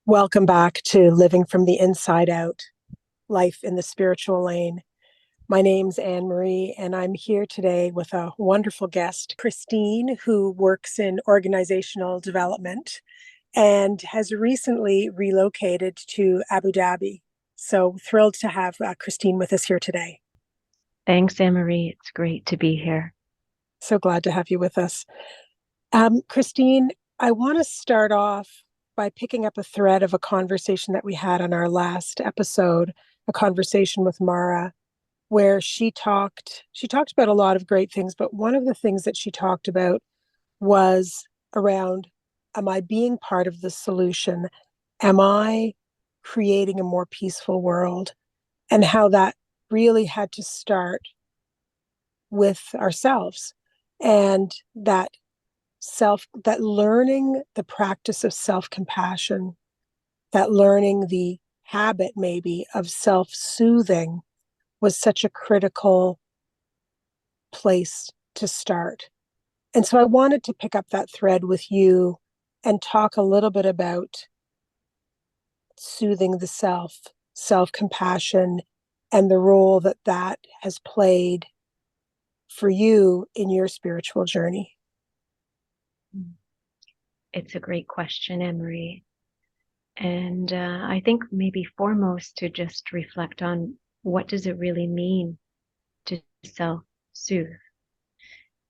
Welcome back to Living from the Inside Out, Life in the Spiritual Lane. My name's Anne Marie, and I'm here today with a wonderful guest, Christine, who works in organizational development and has recently relocated to Abu Dhabi. So thrilled to have Christine with us here today. Thanks, Anne-Marie. It's great to be here. So glad to have you with us. Christine, I want to start off by picking up a thread of a conversation that we had on our last episode, a conversation with Mara, where she talked about a lot of great things, but one of the things that she talked about was around, am I being part of the solution? Am I creating a more peaceful world? And how that really had to start with ourselves, and that learning the practice of self-compassion, that learning the habit maybe of self-soothing was such a critical place to start. And so I wanted to pick up that thread with you and talk a little bit about soothing the self, self-compassion, and the role that that has played for you in your spiritual journey. It's a great question, Anne-Marie. And I think maybe foremost to just reflect on what does it really mean to self-soothe.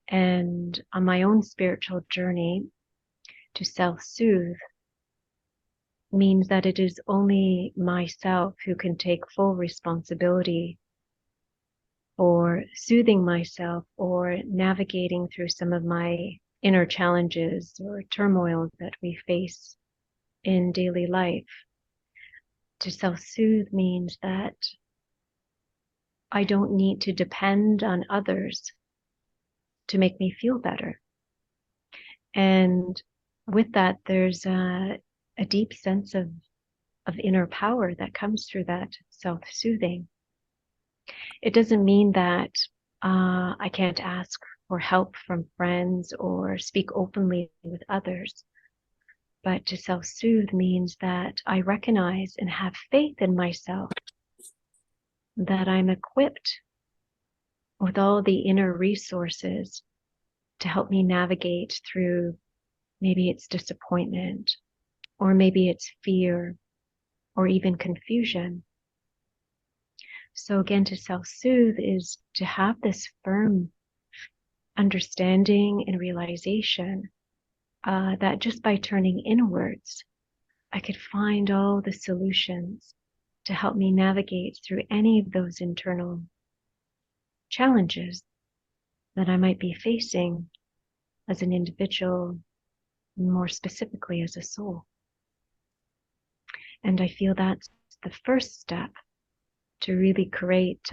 And on my own spiritual journey, to self-soothe means that it is only myself who can take full responsibility for soothing myself or navigating through some of my inner challenges or turmoil that we face in daily life. To self-soothe means that I don't need to depend on others to make me feel better. And with that, there's a deep sense of inner power that comes through that self-soothing. It doesn't mean that I can't ask for help from friends or speak openly with others. But to self-soothe means that I recognize and have faith in myself, that I'm equipped with all the inner resources to help me navigate through maybe it's disappointment, or maybe it's fear, or even confusion. So again, to self-soothe is to have this firm understanding and realization that just by turning inwards, I could find all the solutions to help me navigate through any of those internal challenges that I might be facing as an individual, more specifically as a soul. And I feel that's the first step to really create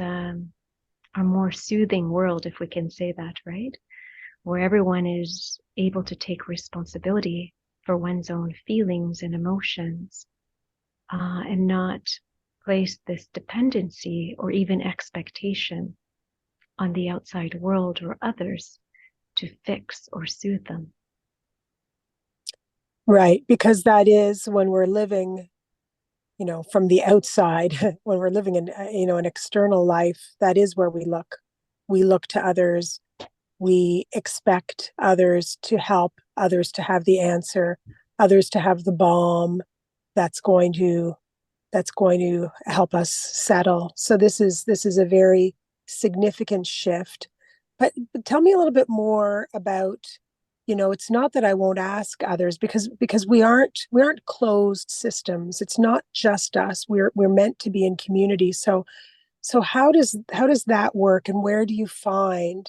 a more soothing world, if we can say that, right? Where everyone is able to take responsibility for one's own feelings and emotions, and not place this dependency or even expectation on the outside world or others to fix or soothe them. Right, because that is when we're living, from the outside, when we're living in, an external life, that is where we look. We look to others. We expect others to help, others to have the answer, others to have the balm that's going to help us settle. So this is a very significant shift. But tell me a little bit more about, it's not that I won't ask others, because we aren't closed systems. It's not just us. We're meant to be in community. So how does that work, and where do you find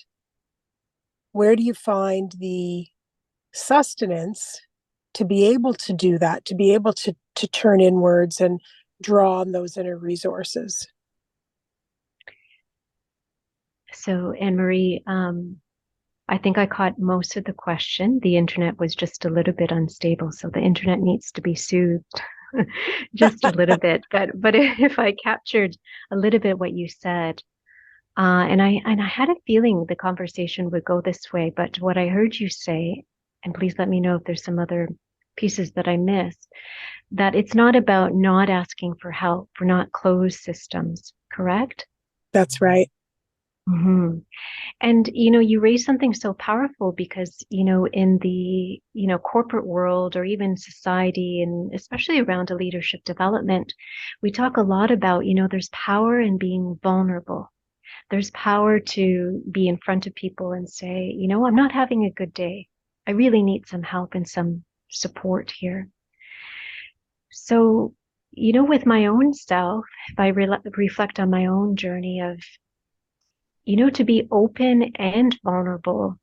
the sustenance to be able to do that, to be able to turn inwards and draw on those inner resources? So, Anne-Marie, I think I caught most of the question. The internet was just a little bit unstable, so the internet needs to be soothed just a little bit. But if I captured a little bit what you said, and I had a feeling the conversation would go this way, but what I heard you say, and please let me know if there's some other pieces that I missed, that it's not about not asking for help. We're not closed systems, correct? That's right. Mm-hmm. And, you raised something so powerful because, in the, corporate world or even society, and especially around a leadership development, we talk a lot about, there's power in being vulnerable. There's power to be in front of people and say, I'm not having a good day. I really need some help and some support here. So, with my own self, if I reflect on my own journey of, to be open and vulnerable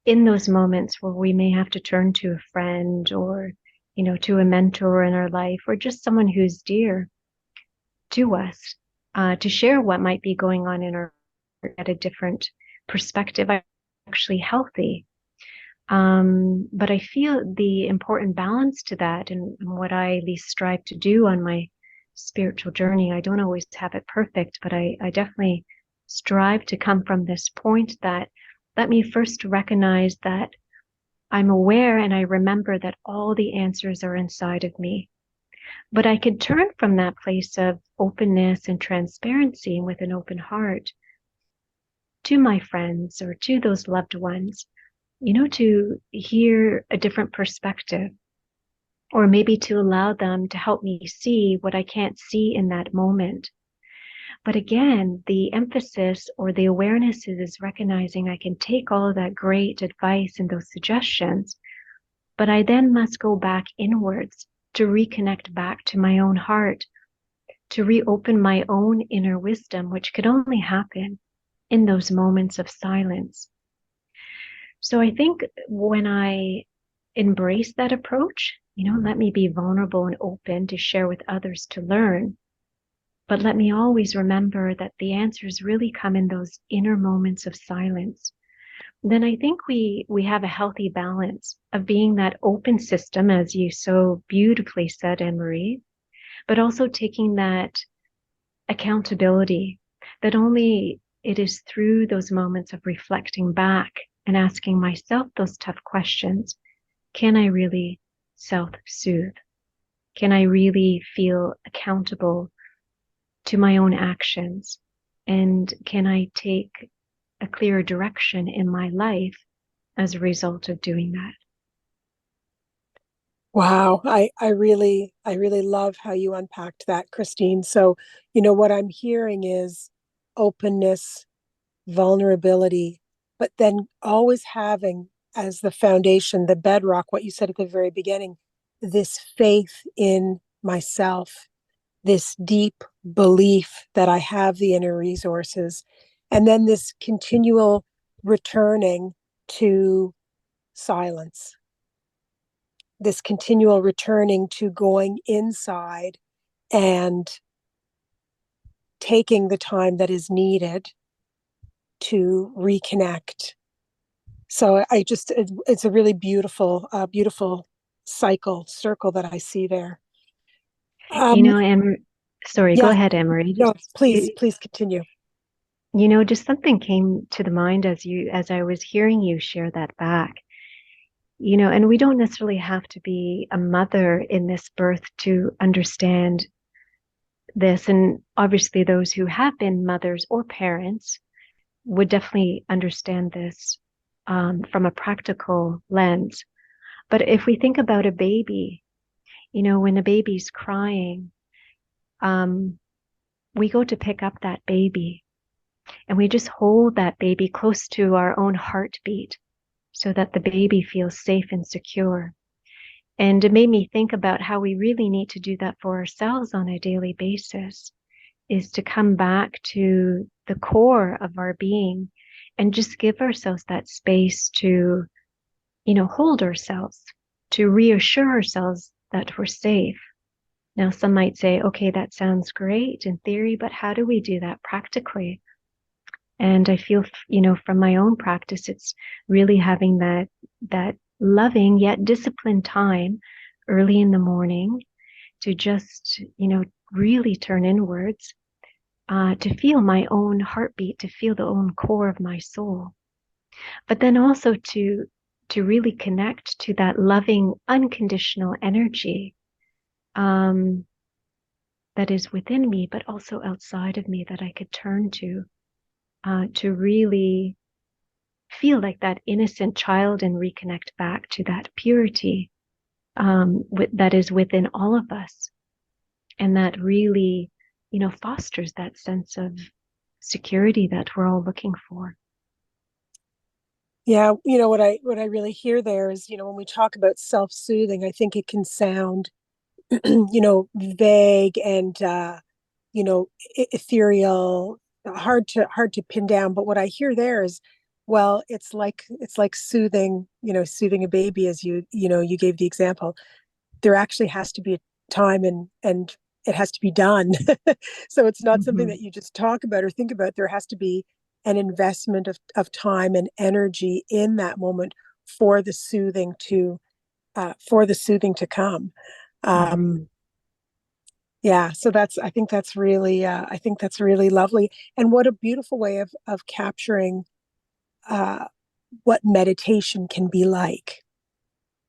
in those moments where we may have to turn to a friend or, to a mentor in our life or just someone who's dear to us, to share what might be going on in our at a different perspective, actually healthy. But I feel the important balance to that and what I at least strive to do on my spiritual journey. I don't always have it perfect, but I definitely strive to come from this point that let me first recognize that I'm aware and I remember that all the answers are inside of me. But I could turn from that place of openness and transparency with an open heart to my friends or to those loved ones, to hear a different perspective, or maybe to allow them to help me see what I can't see in that moment. But again, the emphasis or the awareness is recognizing I can take all of that great advice and those suggestions, but I then must go back inwards to reconnect back to my own heart, to reopen my own inner wisdom, which could only happen in those moments of silence. So I think when I embrace that approach, let me be vulnerable and open to share with others to learn. But let me always remember that the answers really come in those inner moments of silence. Then I think we have a healthy balance of being that open system, as you so beautifully said, Anne-Marie, but also taking that accountability that only it is through those moments of reflecting back and asking myself those tough questions. Can I really self-soothe? Can I really feel accountable to my own actions? And can I take a clearer direction in my life as a result of doing that? Wow. I really love how you unpacked that, Christine. So, what I'm hearing is openness, vulnerability, but then always having as the foundation, the bedrock, what you said at the very beginning, this faith in myself, this deep belief that I have the inner resources, and then this continual returning to silence, this continual returning to going inside and taking the time that is needed to reconnect. So it's a really beautiful circle that I see there. And sorry, go Yeah, ahead, Emery. no, please continue. Just something came to the mind as I was hearing you share that back. And we don't necessarily have to be a mother in this birth to understand this. And obviously, those who have been mothers or parents would definitely understand this from a practical lens. But if we think about a baby, when a baby's crying, we go to pick up that baby and we just hold that baby close to our own heartbeat so that the baby feels safe and secure. And it made me think about how we really need to do that for ourselves on a daily basis, is to come back to the core of our being and just give ourselves that space to, hold ourselves, to reassure ourselves that we're safe. Now, some might say, okay, that sounds great in theory, but how do we do that practically? And I feel, from my own practice, it's really having that loving yet disciplined time early in the morning to just, really turn inwards, to feel my own heartbeat, to feel the own core of my soul. But then also to really connect to that loving, unconditional energy um, that is within me, but also outside of me that I could turn to really feel like that innocent child and reconnect back to that purity that is within all of us. And that really, fosters that sense of security that we're all looking for. Yeah, what I really hear there is, when we talk about self-soothing, I think it can sound, vague and ethereal, hard to pin down. But what I hear there is, well, it's like soothing a baby, as you gave the example. There actually has to be a time, and it has to be done. So it's not something Mm-hmm. that you just talk about or think about. There has to be an investment of time and energy in that moment for the soothing to come. um Mm-hmm. yeah, so I think that's really lovely. And what a beautiful way of capturing uh what meditation can be like,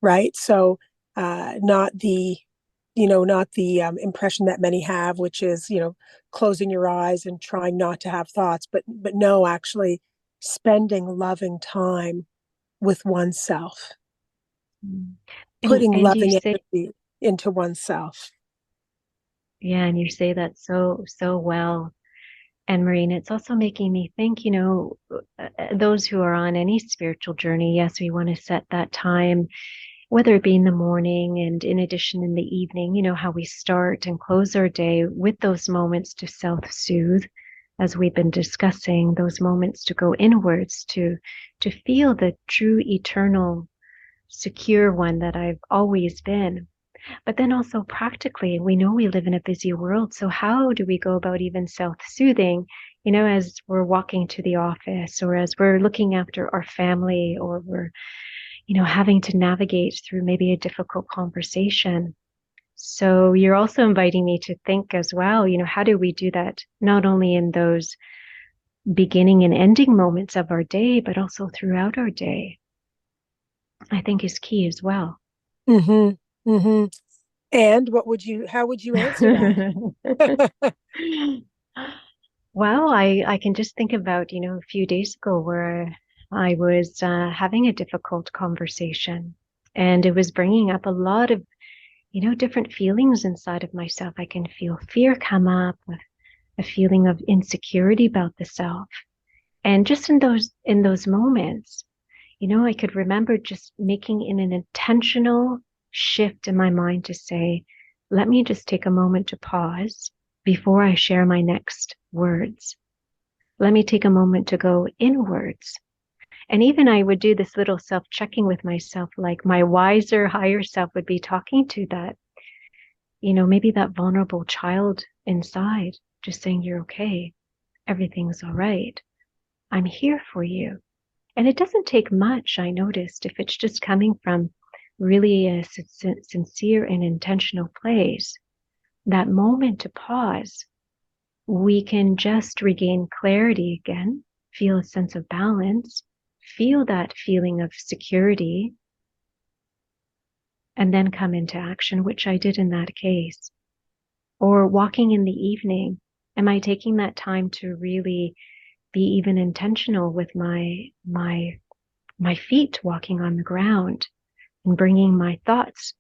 right? So not the impression that many have, which is, closing your eyes and trying not to have thoughts, but no, actually spending loving time with oneself, Mm. putting And you loving say, energy into oneself. yeah, and you say that so well. And Marine, it's also making me think, those who are on any spiritual journey, yes, we want to set that time, whether it be in the morning and in addition in the evening, how we start and close our day with those moments to self-soothe, as we've been discussing, those moments to go inwards, to feel the true eternal secure one that I've always been. But then also practically, we know we live in a busy world. So how do we go about even self-soothing, as we're walking to the office or as we're looking after our family or we're, having to navigate through maybe a difficult conversation. So you're also inviting me to think as well, how do we do that not only in those beginning and ending moments of our day, but also throughout our day, I think is key as well. Mm-hmm. Mm-hmm. And how would you answer that? Well, I can just think about, a few days ago where I was having a difficult conversation and it was bringing up a lot of, different feelings inside of myself. I can feel fear come up with a feeling of insecurity about the self. And just in those moments, I could remember just making an intentional shift in my mind to say, let me just take a moment to pause before I share my next words. Let me take a moment to go inwards. And even I would do this little self checking with myself, like my wiser, higher self would be talking to that, maybe that vulnerable child inside, just saying, you're okay. Everything's all right. I'm here for you. And it doesn't take much, I noticed, if it's just coming from really a sincere and intentional place. That moment to pause, we can just regain clarity again, feel a sense of balance, feel that feeling of security, and then come into action, which I did in that case. Or walking in the evening, am I taking that time to really be even intentional with my feet walking on the ground and bringing my thoughts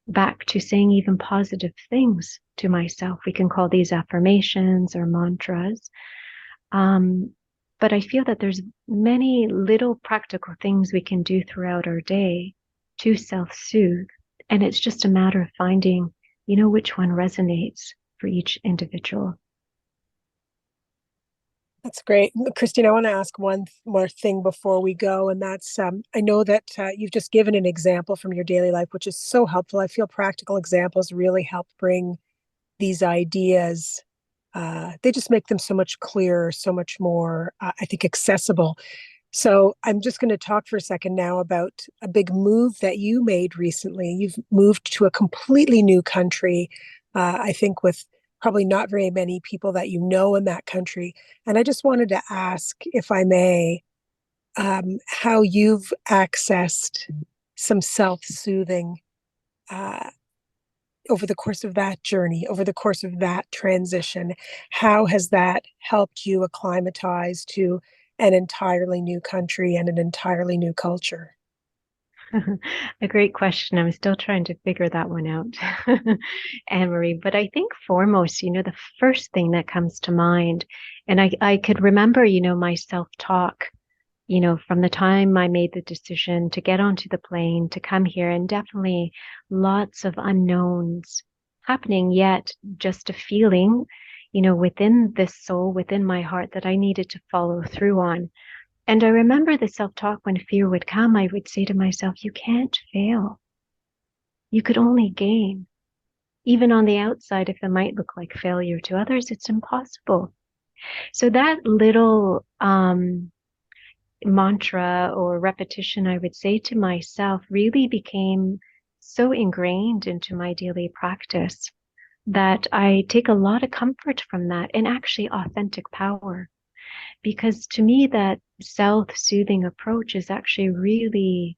back to saying even positive things to myself? We can call these affirmations or mantras. Um, but I feel that there's many little practical things we can do throughout our day to self-soothe. And it's just a matter of finding, which one resonates for each individual. That's great. Christine, I want to ask one more thing before we go. And that's, I know that you've just given an example from your daily life, which is so helpful. I feel practical examples really help bring these ideas. They just make them so much clearer, so much more, I think, accessible. So I'm just going to talk for a second now about a big move that you made recently. You've moved to a completely new country, I think, with probably not very many people that you know in that country. And I just wanted to ask, if I may, how you've accessed some self-soothing, uh, over the course of that journey, over the course of that transition, how has that helped you acclimatize to an entirely new country and an entirely new culture? A great question. I'm still trying to figure that one out, Anne-Marie. But I think foremost, the first thing that comes to mind, and I could remember, my self-talk, from the time I made the decision to get onto the plane to come here, and definitely lots of unknowns happening, yet just a feeling, within this soul, within my heart that I needed to follow through on. And I remember the self-talk when fear would come, I would say to myself, you can't fail. You could only gain. Even on the outside, if it might look like failure to others, it's impossible. So that little mantra or repetition, I would say to myself, really became so ingrained into my daily practice that I take a lot of comfort from that, and actually authentic power. Because to me, that self-soothing approach is actually really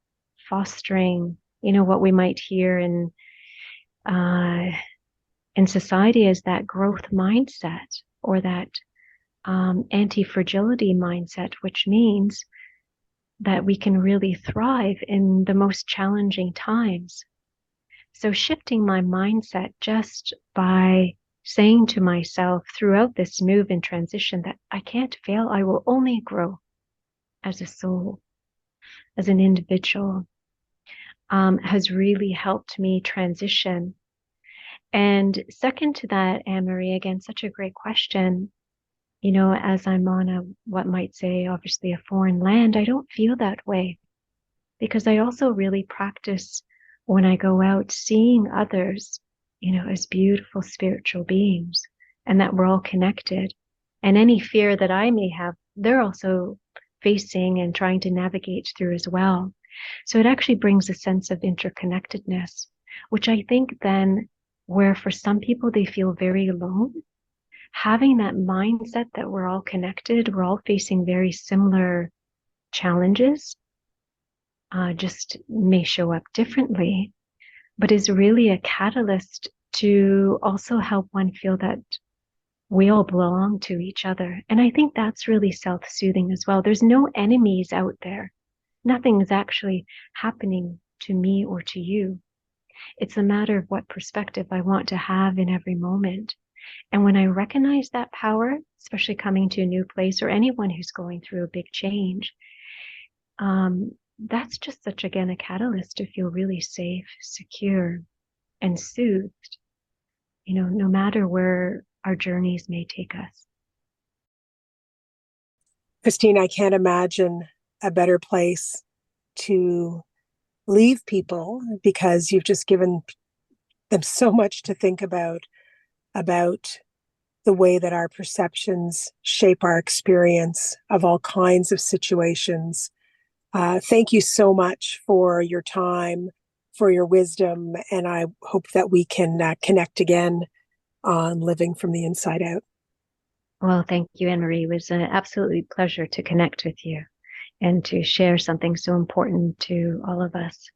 fostering, what we might hear uh, in society as that growth mindset, or that anti-fragility mindset, which means that we can really thrive in the most challenging times. So shifting my mindset just by saying to myself throughout this move and transition that I can't fail, I will only grow as a soul, as an individual, has really helped me transition. And second to that, Anne-Marie, again, such a great question. As I'm on what might say, obviously a foreign land, I don't feel that way, because I also really practice when I go out seeing others, as beautiful spiritual beings, and that we're all connected. And any fear that I may have, they're also facing and trying to navigate through as well. So it actually brings a sense of interconnectedness, which I think then, where for some people they feel very alone, having that mindset that we're all connected, we're all facing very similar challenges, just may show up differently, but is really a catalyst to also help one feel that we all belong to each other. And I think that's really self-soothing as well. There's no enemies out there. Nothing's actually happening to me or to you. It's a matter of what perspective I want to have in every moment. And when I recognize that power, especially coming to a new place, or anyone who's going through a big change, that's just such, again, a catalyst to feel really safe, secure, and soothed, no matter where our journeys may take us. Christine, I can't imagine a better place to leave people, because you've just given them so much to think about the way that our perceptions shape our experience of all kinds of situations. Thank you so much for your time, for your wisdom, and I hope that we can connect again on Living from the Inside Out. Well, thank you, Anne-Marie. It was an absolute pleasure to connect with you and to share something so important to all of us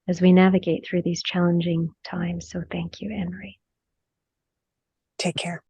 as we navigate through these challenging times. So thank you, Anne-Marie. Take care.